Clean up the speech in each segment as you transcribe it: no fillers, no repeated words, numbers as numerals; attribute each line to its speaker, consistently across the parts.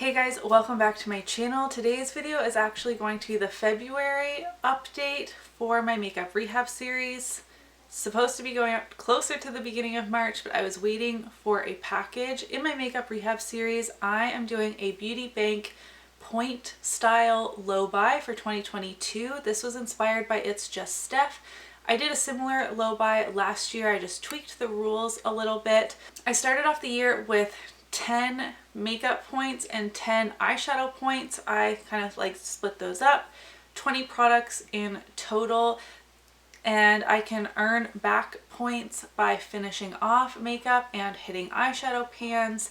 Speaker 1: Hey guys, welcome back to my channel. Today's video is actually going to be the February update for my makeup rehab series. It's supposed to be going up closer to the beginning of March, but I was waiting for a package. In my makeup rehab series, I am doing a Beauty Bank point style low buy for 2022. This was inspired by It's Just Steph. I did a similar low buy last year. I just tweaked the rules a little bit. I started off the year with 10 makeup points and 10 eyeshadow points. I kind of like split those up, 20 products in total, and I can earn back points by finishing off makeup and hitting eyeshadow pans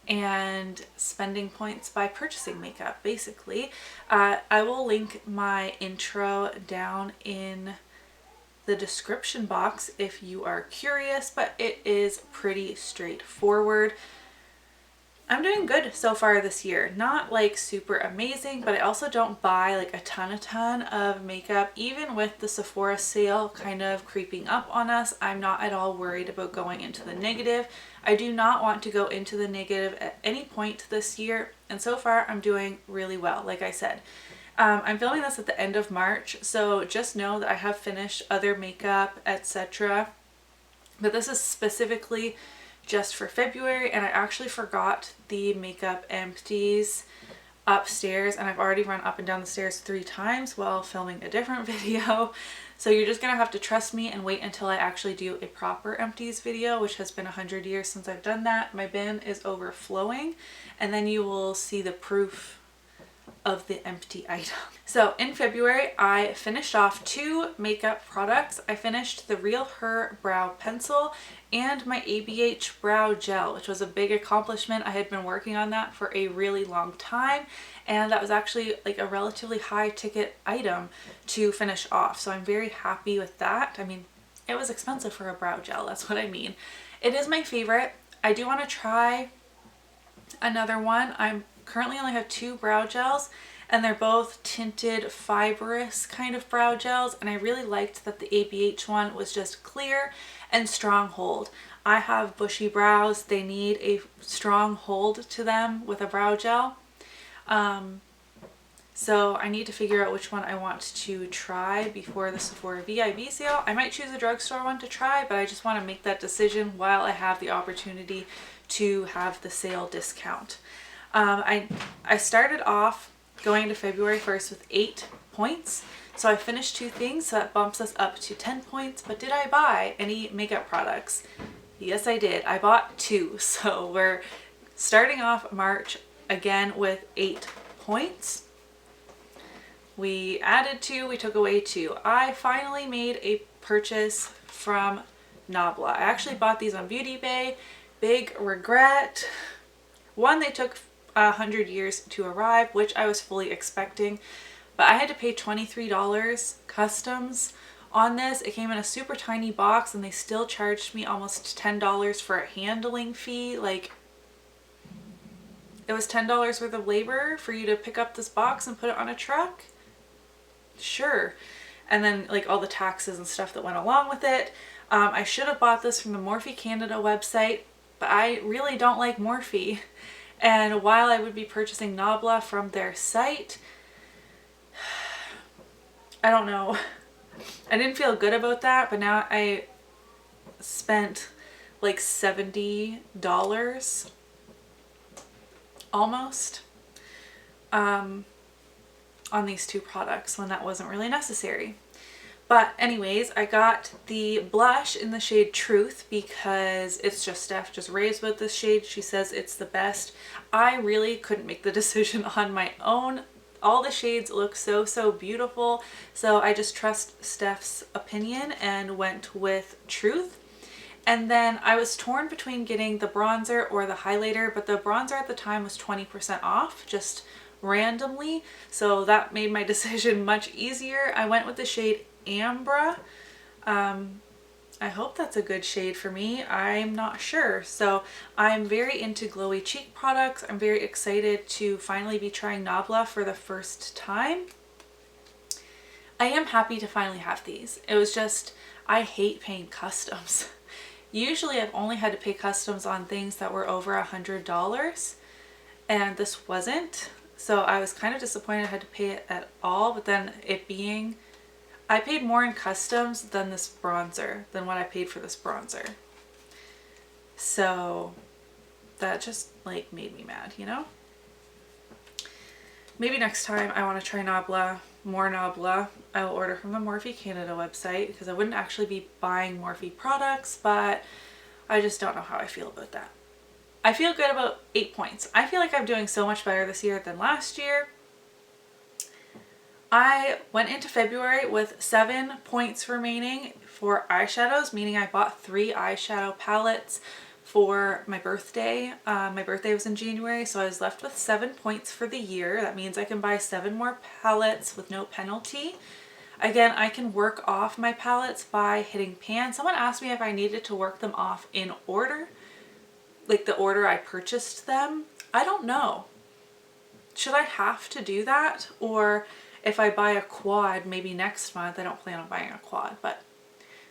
Speaker 1: and spending points by purchasing makeup basically. I will link my intro down in the description box if you are curious, but it is pretty straightforward. I'm doing good so far this year. Not like super amazing, but I also don't buy like a ton of makeup. Even with the Sephora sale kind of creeping up on us, I'm not at all worried about going into the negative. I do not want to go into the negative at any point this year, and so far I'm doing really well, like I said. I'm filming this at the end of March, so just know that I have finished other makeup, etc. But this is specifically just for February, and I actually forgot the makeup empties upstairs, and I've already run up and down the stairs 3 times while filming a different video. So you're just gonna have to trust me and wait until I actually do a proper empties video, which has been 100 years since I've done that. My bin is overflowing, and then you will see the proof of the empty item. So in February, I finished off 2 makeup products. I finished the Real Her Brow Pencil and my ABH Brow Gel, which was a big accomplishment. I had been working on that for a really long time, and that was actually like a relatively high ticket item to finish off. So I'm very happy with that. I mean, it was expensive for a brow gel, that's what I mean. It is my favorite. I do want to try another one. I'm currently only have 2 brow gels, and they're both tinted fibrous kind of brow gels, and I really liked that the ABH one was just clear and strong hold. I have bushy brows. They need a strong hold to them with a brow gel. So I need to figure out which one I want to try before the Sephora VIB sale. I might choose a drugstore one to try, but I just want to make that decision while I have the opportunity to have the sale discount. I started off going into February 1st with 8 points. So I finished 2 things, so that bumps us up to 10 points. But did I buy any makeup products? Yes, I did. I bought 2. So we're starting off March again with 8 points. We added 2, we took away 2. I finally made a purchase from Nabla. I actually bought these on Beauty Bay. Big regret. One, they took 100 years to arrive, which I was fully expecting, but I had to pay $23 customs on this. It came in a super tiny box, and they still charged me almost $10 for a handling fee. Like, it was $10 worth of labor for you to pick up this box and put it on a truck? Sure. And then like all the taxes and stuff that went along with it. I should have bought this from the Morphe Canada website, but I really don't like Morphe. And while I would be purchasing Nabla from their site, I don't know. I didn't feel good about that, but now I spent like $70 almost on these 2 products when that wasn't really necessary. But anyways, I got the blush in the shade Truth because It's Just Steph just raves about this shade. She says it's the best. I really couldn't make the decision on my own. All the shades look so beautiful, so I just trust Steph's opinion and went with Truth. And then I was torn between getting the bronzer or the highlighter, but the bronzer at the time was 20% off, just randomly, so that made my decision much easier. I went with the shade Ambra. I hope that's a good shade for me. I'm not sure. So I'm very into glowy cheek products. I'm very excited to finally be trying Nabla for the first time. I am happy to finally have these. It was just, I hate paying customs. Usually I've only had to pay customs on things that were over $100. and this wasn't. So I was kind of disappointed I had to pay it at all, but then it being, I paid more in customs than this bronzer, than what I paid for this bronzer. So that just like made me mad, you know? Maybe next time I want to try Nabla, more Nabla. I will order from the Morphe Canada website because I wouldn't actually be buying Morphe products, but I just don't know how I feel about that. I feel good about 8 points. I feel like I'm doing so much better this year than last year. I went into February with 7 points remaining for eyeshadows, meaning I bought 3 eyeshadow palettes for my birthday. My birthday was in January, so I was left with 7 points for the year. That means I can buy 7 more palettes with no penalty. Again, I can work off my palettes by hitting pan. Someone asked me if I needed to work them off in order, like the order I purchased them. I don't know. Should I have to do that? Or if I buy a quad, maybe next month, I don't plan on buying a quad, but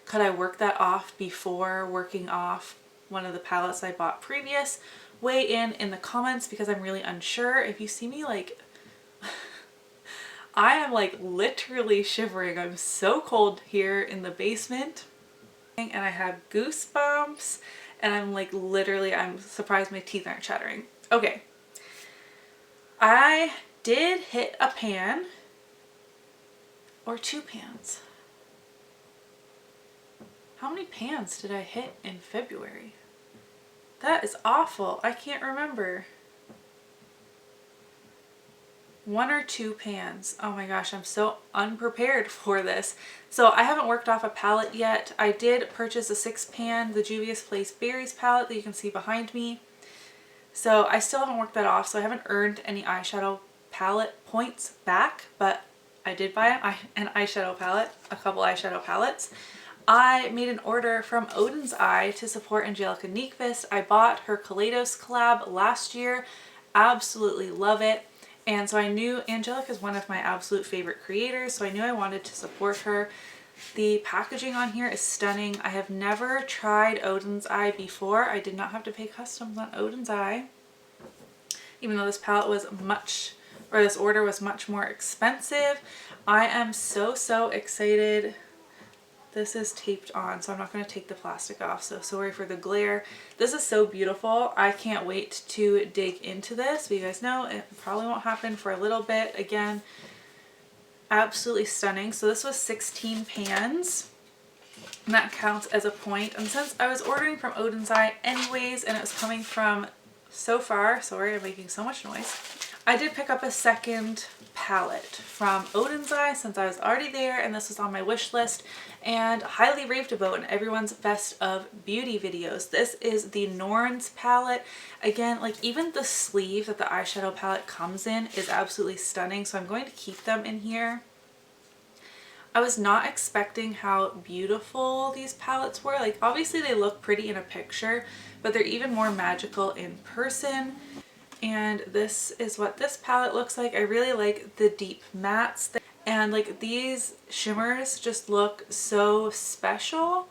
Speaker 1: could I work that off before working off one of the palettes I bought previous? Weigh in the comments because I'm really unsure. If you see me like, I am like literally shivering. I'm so cold here in the basement and I have goosebumps and I'm like literally, I'm surprised my teeth aren't chattering. Okay. I did hit a pan or 2 pans. How many pans did I hit in February? That is awful. I can't remember. 1 or 2 pans. Oh my gosh, I'm so unprepared for this. So I haven't worked off a palette yet. I did purchase a 6 pan, the Juvia's Place Berries palette that you can see behind me. So I still haven't worked that off, so I haven't earned any eyeshadow palette points back, but I did buy an eyeshadow palette, a couple eyeshadow palettes. I made an order from Odin's Eye to support Angelica Nyqvist. I bought her Kaleidos collab last year. Absolutely love it. And so I knew Angelica is one of my absolute favorite creators, so I knew I wanted to support her. The packaging on here is stunning. I have never tried Odin's Eye before. I did not have to pay customs on Odin's Eye, even though this palette was much, or this order was much more expensive. I am so excited. This is taped on, so I'm not going to take the plastic off, so sorry for the glare. This is so beautiful. I can't wait to dig into this. But you guys know it probably won't happen for a little bit. Again, absolutely stunning. So this was 16 pans, and that counts as a point. And since I was ordering from Odin's Eye anyways, and it was coming from so far, sorry, I'm making so much noise, I did pick up a second palette from Odin's Eye since I was already there and this was on my wish list and highly raved about in everyone's best of beauty videos. This is the Norns palette. Again, like even the sleeve that the eyeshadow palette comes in is absolutely stunning, so I'm going to keep them in here. I was not expecting how beautiful these palettes were. Like obviously they look pretty in a picture, but they're even more magical in person. And this is what this palette looks like. I really like the deep mattes and like these shimmers just look so special.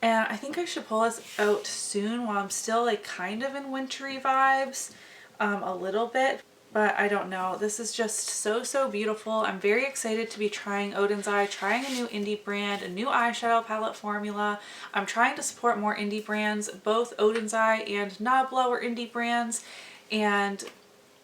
Speaker 1: And I think I should pull this out soon while I'm still like kind of in wintry vibes a little bit. But I don't know. This is just so beautiful. I'm very excited to be trying Odin's Eye, trying a new indie brand, a new eyeshadow palette formula. I'm trying to support more indie brands. Both Odin's Eye and Nabla were indie brands. And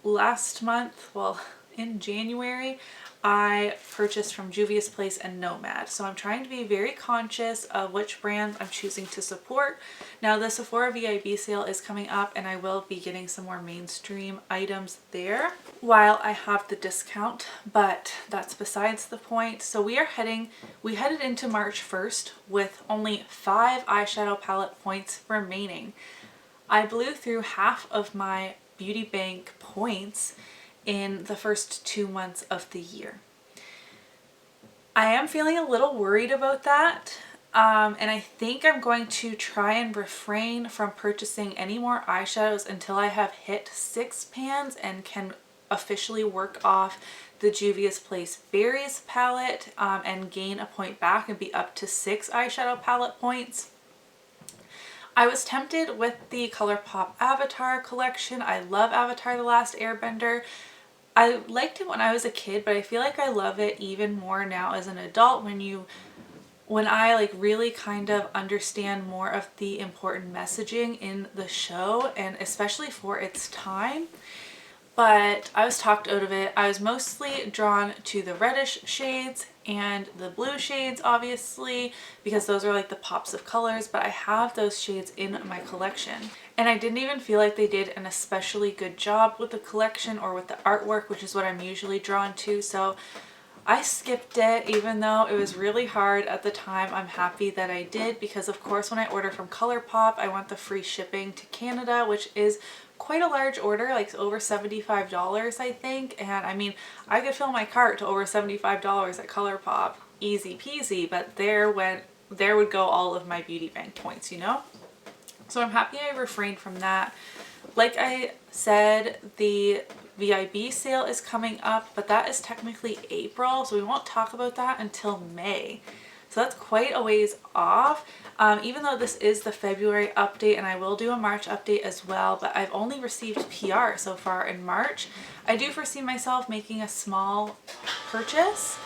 Speaker 1: last month, well, in January, I purchased from Juvia's Place and Nomad. So I'm trying to be very conscious of which brands I'm choosing to support. Now the Sephora VIB sale is coming up and I will be getting some more mainstream items there while I have the discount, but that's besides the point. So we headed into March 1st with only 5 eyeshadow palette points remaining. I blew through half of my beauty bank points in the first 2 months of the year. I am feeling a little worried about that, and I think I'm going to try and refrain from purchasing any more eyeshadows until I have hit 6 pans and can officially work off the Juvia's Place Berries palette and gain a point back and be up to 6 eyeshadow palette points. I was tempted with the ColourPop Avatar collection. I love Avatar: The Last Airbender. I liked it when I was a kid, but I feel like I love it even more now as an adult when I like really kind of understand more of the important messaging in the show, and especially for its time. But I was talked out of it. I was mostly drawn to the reddish shades and the blue shades, obviously, because those are like the pops of colors, but I have those shades in my collection. And I didn't even feel like they did an especially good job with the collection or with the artwork, which is what I'm usually drawn to. So I skipped it, even though it was really hard at the time. I'm happy that I did, because of course when I order from ColourPop, I want the free shipping to Canada, which is quite a large order, like over $75 I think. And I mean, I could fill my cart to over $75 at ColourPop, easy peasy, but there would go all of my beauty bank points, you know? So I'm happy I refrained from that. Like I said, the VIB sale is coming up, but that is technically April, so we won't talk about that until May. So that's quite a ways off, even though this is the February update, and I will do a March update as well, but I've only received PR so far in March. I do foresee myself making a small purchase,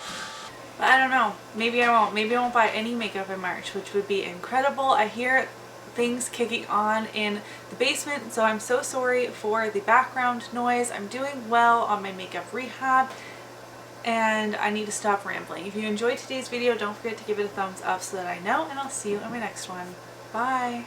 Speaker 1: but I don't know. Maybe I won't. Maybe I won't buy any makeup in March, which would be incredible. I hear things kicking on in the basement, so I'm so sorry for the background noise. I'm doing well on my makeup rehab, and I need to stop rambling. If you enjoyed today's video, don't forget to give it a thumbs up so that I know, and I'll see you in my next one. Bye!